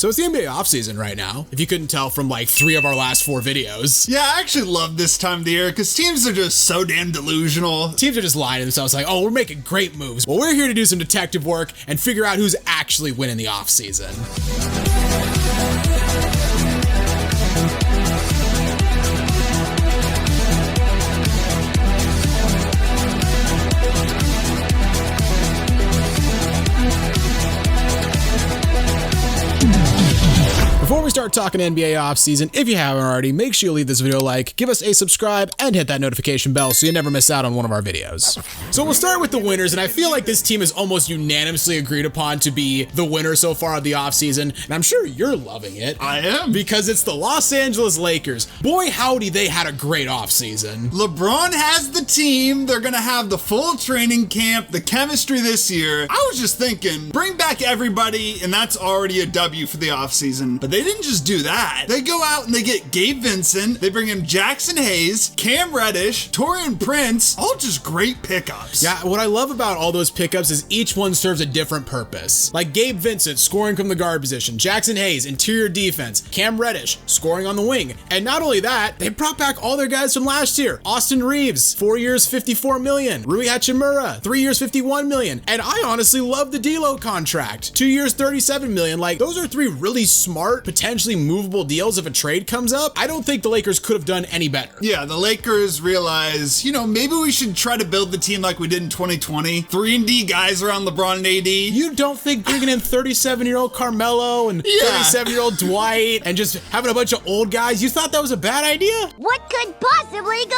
So it's the NBA offseason right now, if you couldn't tell from like 3 of our last 4 videos. Yeah, I actually love this time of the year because teams are just so damn delusional. Teams are just lying to themselves like, oh, we're making great moves. Well, we're here to do some detective work and figure out who's actually winning the offseason. Before we start talking NBA offseason, if you haven't already, make sure you leave this video a like, give us a subscribe, and hit that notification bell so you never miss out on one of our videos. So we'll start with the winners, and I feel like this team is almost unanimously agreed upon to be the winner so far of the offseason, and I'm sure you're loving it. I am. Because it's the Los Angeles Lakers. Boy, howdy, they had a great offseason. LeBron has the team. They're going to have the full training camp, the chemistry this year. I was just thinking, bring back everybody, and that's already a W for the offseason. But they didn't just do that. They go out and they get Gabe Vincent. They bring in Jackson Hayes, Cam Reddish, Taurean Prince, all just great pickups. Yeah, what I love about all those pickups is each one serves a different purpose. Like Gabe Vincent scoring from the guard position, Jackson Hayes interior defense, Cam Reddish scoring on the wing. And not only that, they brought back all their guys from last year. Austin Reeves, 4 years, $54 million. Rui Hachimura, 3 years, $51 million. And I honestly love the D'Lo contract, 2 years, $37 million. Like, those are 3 really smart, potentially movable deals if a trade comes up. I don't think the Lakers could have done any better. Yeah, the Lakers realize, maybe we should try to build the team like we did in 2020. 3-and-D guys around LeBron and AD. You don't think bringing in 37-year-old Carmelo and 37-year-old Dwight and just having a bunch of old guys, you thought that was a bad idea? What could possibly go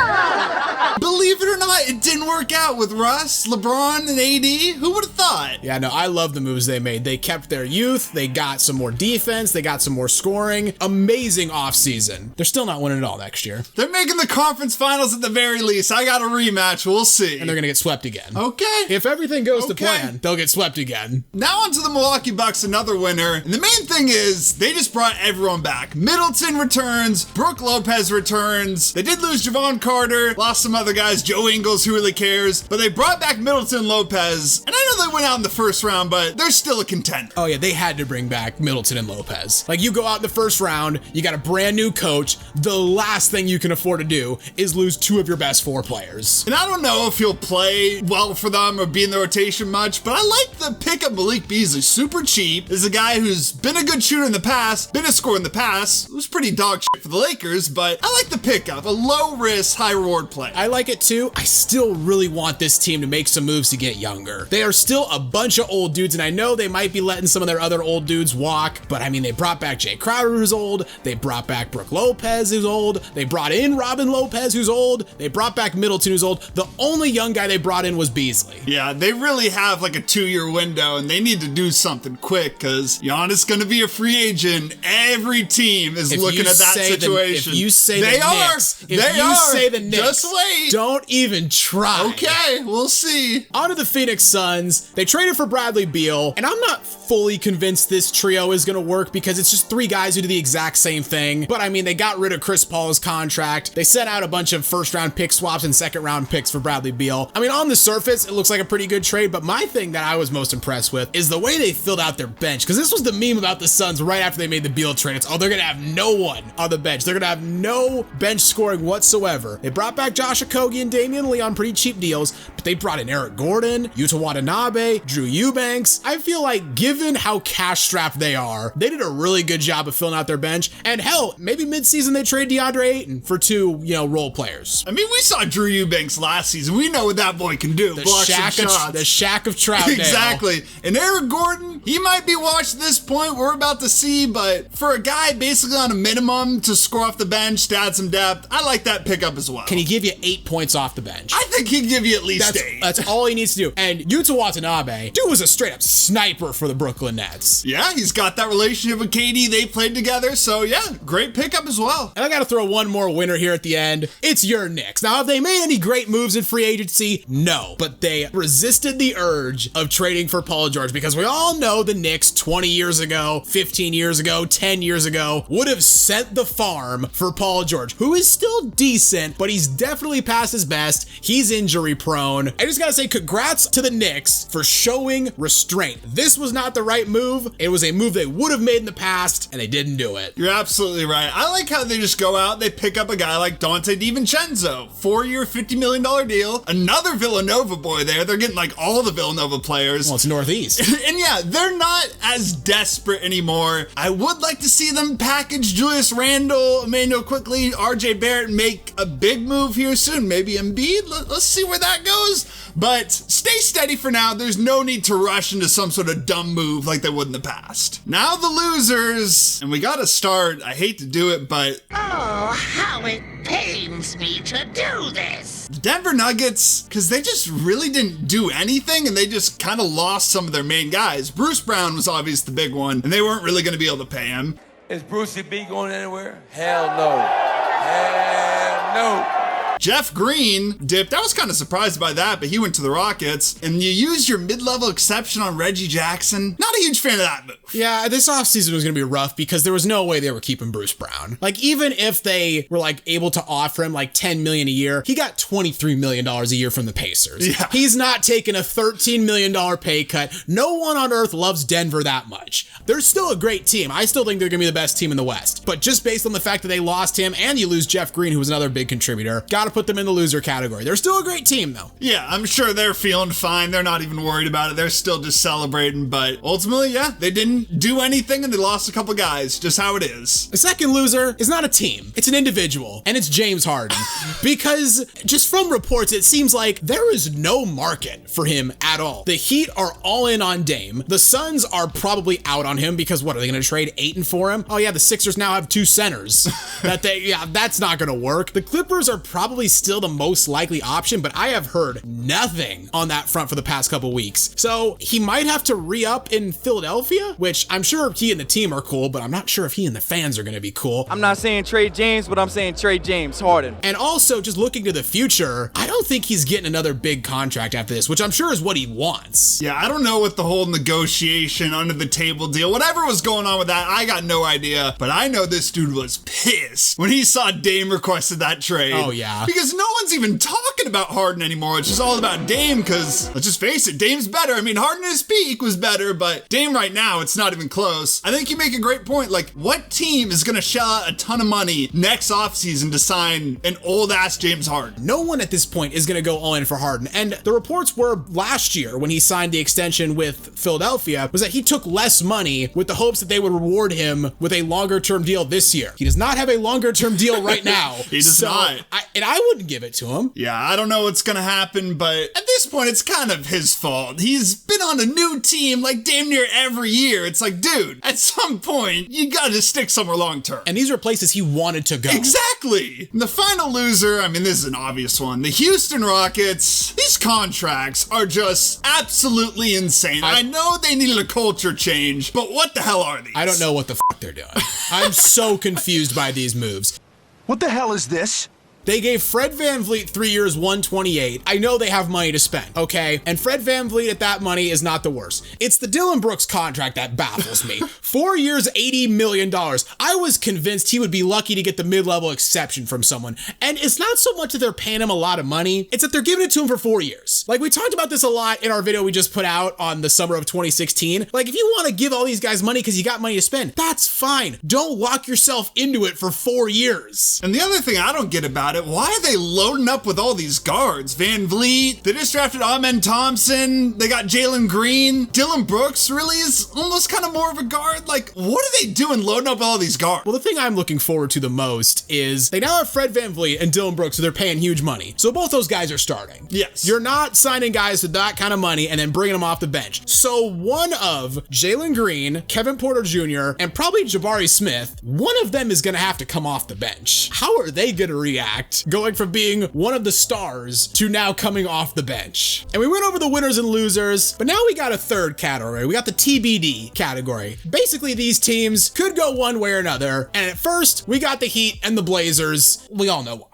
wrong? Believe it or not, it didn't work out with Russ, LeBron, and AD. Who would have thought? Yeah, no, I love the moves they made. They kept their youth. They got some more defense. They got some more scoring. Amazing offseason. They're still not winning it all next year. They're making the conference finals at the very least. I got a rematch. We'll see. And they're going to get swept again. Okay. If everything goes to plan, they'll get swept again. Now onto the Milwaukee Bucks, another winner. And the main thing is they just brought everyone back. Middleton returns. Brook Lopez returns. They did lose Javon Carter. Lost some other guys. Joe Ingles, who really cares? But they brought back Middleton and Lopez. And I know they went out in the first round, but they're still a contender. Oh yeah, they had to bring back Middleton and Lopez. Like, you go out in the first round, you got a brand new coach. The last thing you can afford to do is lose 2 of your best 4 players. And I don't know if he'll play well for them or be in the rotation much, but I like the pickup. Malik Beasley, super cheap. Is a guy who's been a good shooter in the past, been a scorer in the past. It was pretty dog shit for the Lakers, but I like the pickup. A low risk, high reward play. I like it too. I still really want this team to make some moves to get younger. They are still a bunch of old dudes, and I know they might be letting some of their other old dudes walk, but I mean, they brought back Jay Crowder, who's old. They brought back Brook Lopez, who's old. They brought in Robin Lopez, who's old. They brought back Middleton, who's old. The only young guy they brought in was Beasley. Yeah, they really have like a 2-year window, and they need to do something quick because Giannis going to be a free agent. Every team is looking at that situation. If you say they are, say the Knicks, just wait. Don't even try. Okay, we'll see. On to the Phoenix Suns. They traded for Bradley Beal, and I'm not fully convinced this trio is going to work because it's just 3 guys who do the exact same thing. But I mean, they got rid of Chris Paul's contract. They sent out a bunch of first-round pick swaps and second-round picks for Bradley Beal. I mean, on the surface, it looks like a pretty good trade, but my thing that I was most impressed with is the way they filled out their bench, because this was the meme about the Suns right after they made the Beal trade. It's, oh, they're going to have no one on the bench. They're going to have no bench scoring whatsoever. They brought back Josh Okogie and Damian Lee on pretty cheap deals, but they brought in Eric Gordon, Yuta Watanabe, Drew Eubanks. I feel like given how cash-strapped they are, they did a really good job of filling out their bench. And hell, maybe midseason they trade DeAndre Ayton for 2, role players. I mean, we saw Drew Eubanks last season. We know what that boy can do. The Shaq of Troutdale. Exactly. And Eric Gordon, he might be washed at this point. We're about to see, but for a guy basically on a minimum to score off the bench, to add some depth, I like that pickup as well. Can he give you 8 points off the bench? I think he'd give you at least 8. That's all he needs to do. And Yuta Watanabe, dude was a straight up sniper for the Brooklyn Nets. Yeah, he's got that relationship with KD. They played together. So yeah, great pickup as well. And I got to throw one more winner here at the end. It's your Knicks. Now, have they made any great moves in free agency? No, but they resisted the urge of trading for Paul George because we all know the Knicks 20 years ago, 15 years ago, 10 years ago would have sent the farm for Paul George, who is still decent, but he's definitely past his best. He's injury prone. I just got to say congrats to the Knicks for showing restraint. This was not the right move. It was a move they would have made in the past, and they didn't do it. You're absolutely right. I like how they just go out, they pick up a guy like Dante DiVincenzo, 4-year, $50 million deal. Another Villanova boy there. They're getting like all the Villanova players. Well, it's Northeast. And yeah, they're not as desperate anymore. I would like to see them package Julius Randle, Emmanuel Quickly, RJ Barrett, make a big move here soon. Maybe Embiid. Let's see where that goes. But stay steady for now. There's no need to rush into some sort of dumb move like they would in the past. Now the losers, and we gotta start. I hate to do it, but oh, how it pains me to do this. Denver Nuggets, because they just really didn't do anything and they just kind of lost some of their main guys. Bruce Brown was obviously the big one, and they weren't really going to be able to pay him. Is Brucey B going anywhere? Hell no. Hell no. Jeff Green dipped. I was kind of surprised by that, but he went to the Rockets. And you used your mid-level exception on Reggie Jackson. Not a huge fan of that move. Yeah, this offseason was going to be rough because there was no way they were keeping Bruce Brown. Like, even if they were, like, able to offer him, like, $10 million a year, he got $23 million a year from the Pacers. Yeah. He's not taking a $13 million pay cut. No one on earth loves Denver that much. They're still a great team. I still think they're going to be the best team in the West. But just based on the fact that they lost him and you lose Jeff Green, who was another big contributor, gotta put them in the loser category. They're still a great team, though. Yeah, I'm sure they're feeling fine. They're not even worried about it. They're still just celebrating. But ultimately, yeah, they didn't do anything and they lost a couple guys. Just how it is. The second loser is not a team. It's an individual. And it's James Harden. Because just from reports, it seems like there is no market for him at all. The Heat are all in on Dame. The Suns are probably out on him because what, are they going to trade Ayton for him? Oh yeah, the Sixers now have 2 centers. That's not going to work. The Clippers are probably still the most likely option, but I have heard nothing on that front for the past couple weeks. So he might have to re-up in Philadelphia, which I'm sure he and the team are cool, but I'm not sure if he and the fans are going to be cool. I'm not saying trade James, but I'm saying trade James Harden. And also, just looking to the future, I don't think he's getting another big contract after this, which I'm sure is what he wants. Yeah, I don't know what the whole negotiation under the table deal, whatever was going on with that, I got no idea. But I know this dude was pissed when he saw Dame requested that trade. Oh yeah. Because no one's even talking about Harden anymore. It's just all about Dame because, let's just face it, Dame's better. I mean, Harden at his peak was better, but Dame right now, it's not even close. I think you make a great point. Like, what team is going to shell out a ton of money next offseason to sign an old-ass James Harden? No one at this point is going to go all in for Harden. And the reports were last year when he signed the extension with Philadelphia was that he took less money with the hopes that they would reward him with a longer-term deal this year. He does not have a longer-term deal right now. He does not. I wouldn't give it to him. Yeah, I don't know what's going to happen, but at this point, it's kind of his fault. He's been on a new team like damn near every year. It's like, dude, at some point, you got to stick somewhere long-term. And these are places he wanted to go. Exactly. And the final loser, I mean, this is an obvious one. The Houston Rockets, these contracts are just absolutely insane. I know they needed a culture change, but what the hell are these? I don't know what the f*** they're doing. I'm so confused by these moves. What the hell is this? They gave Fred VanVleet 3 years, $128. I know they have money to spend, okay? And Fred VanVleet at that money is not the worst. It's the Dylan Brooks contract that baffles me. 4 years, $80 million. I was convinced he would be lucky to get the mid-level exception from someone. And it's not so much that they're paying him a lot of money, it's that they're giving it to him for 4 years. Like, we talked about this a lot in our video we just put out on the summer of 2016. Like, if you want to give all these guys money because you got money to spend, that's fine. Don't lock yourself into it for 4 years. And the other thing I don't get about it, why are they loading up with all these guards? Van Vliet, they just drafted Amen Thompson, they got Jalen Green. Dylan Brooks really is almost kind of more of a guard. Like, what are they doing loading up with all these guards? Well, the thing I'm looking forward to the most is they now have Fred VanVleet and Dylan Brooks, so they're paying huge money. So both those guys are starting. Yes. You're not signing guys with that kind of money and then bringing them off the bench. So one of Jalen Green, Kevin Porter Jr., and probably Jabari Smith, one of them is going to have to come off the bench. How are they going to react going from being one of the stars to now coming off the bench? And we went over the winners and losers, but now we got a third category. We got the TBD category. Basically, these teams could go one way or another. And at first, we got the Heat and the Blazers. We all know why.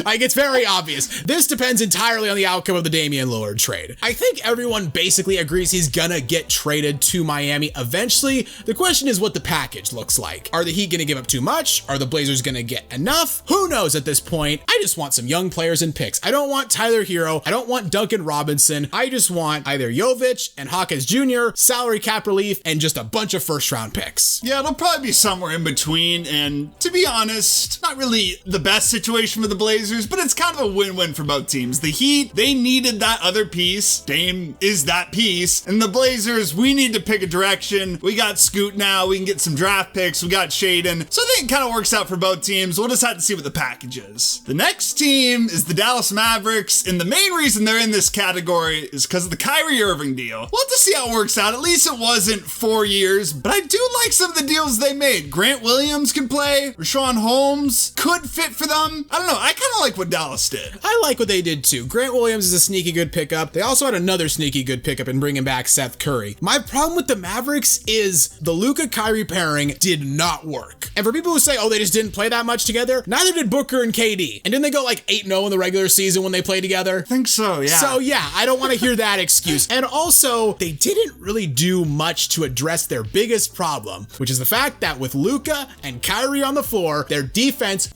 Like, it's very obvious. This depends entirely on the outcome of the Damian Lillard trade. I think everyone basically agrees he's gonna get traded to Miami eventually. The question is what the package looks like. Are the Heat gonna give up too much? Are the Blazers gonna get enough? Who knows at this this point, I just want some young players and picks. I don't want Tyler Hero. I don't want Duncan Robinson. I just want either Jovic and Hawkins Jr., salary cap relief, and just a bunch of first round picks. Yeah, it'll probably be somewhere in between, and to be honest, not really the best situation for the Blazers, but it's kind of a win-win for both teams. The Heat, they needed that other piece. Dame is that piece. And the Blazers, we need to pick a direction. We got Scoot now. We can get some draft picks. We got Shaden. So I think it kind of works out for both teams. We'll just have to see what the package is. The next team is the Dallas Mavericks, and the main reason they're in this category is because of the Kyrie Irving deal. We'll have to see how it works out. At least it wasn't 4 years, but I do like some of the deals they made. Grant Williams can play. Rashawn Holmes could fit for them. I don't know. I kind of like what Dallas did. I like what they did too. Grant Williams is a sneaky good pickup. They also had another sneaky good pickup in bringing back Seth Curry. My problem with the Mavericks is the Luka-Kyrie pairing did not work. And for people who say, oh, they just didn't play that much together, neither did Booker and KD. And didn't they go like 8-0 in the regular season when they played together? I think so, yeah. So yeah, I don't want to hear that excuse. And also, they didn't really do much to address their biggest problem, which is the fact that with Luka and Kyrie on the floor, their defense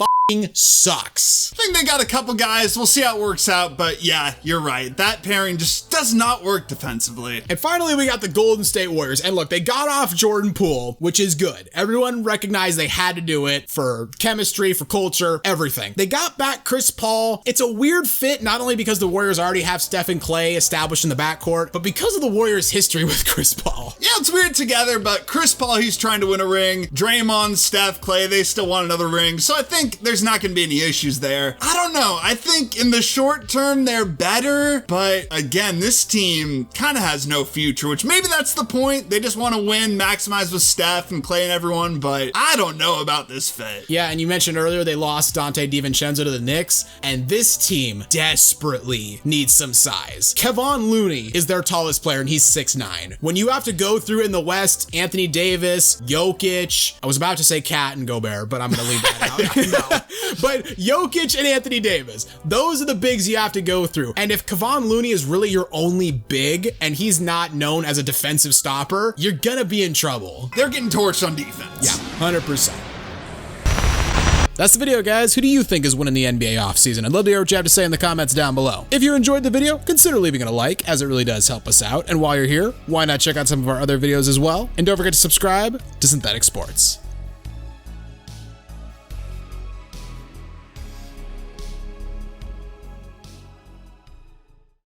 sucks. I think they got a couple guys. We'll see how it works out, but yeah, you're right. That pairing just does not work defensively. And finally, we got the Golden State Warriors. And look, they got off Jordan Poole, which is good. Everyone recognized they had to do it for chemistry, for culture, everything. They got back Chris Paul. It's a weird fit, not only because the Warriors already have Steph and Clay established in the backcourt, but because of the Warriors' history with Chris Paul. Yeah, it's weird together, but Chris Paul, he's trying to win a ring. Draymond, Steph, Clay, they still want another ring. So I think there's not going to be any issues there. I don't know. I think in the short term, they're better. But again, this team kind of has no future, which maybe that's the point. They just want to win, maximize with Steph and Clay and everyone. But I don't know about this fit. Yeah, and you mentioned earlier they lost Dante DiVincenzo to the Knicks. And this team desperately needs some size. Kevon Looney is their tallest player, and he's 6'9". When you have to go through in the West, Anthony Davis, Jokic, I was about to say Cat and Gobert, but I'm going to leave that out. But Jokic and Anthony Davis, those are the bigs you have to go through. And if Kevon Looney is really your only big and he's not known as a defensive stopper, you're gonna be in trouble. They're getting torched on defense. Yeah, 100%. That's the video, guys. Who do you think is winning the NBA offseason? I'd love to hear what you have to say in the comments down below. If you enjoyed the video, consider leaving it a like, as it really does help us out. And while you're here, why not check out some of our other videos as well? And don't forget to subscribe to Synthetic Sports.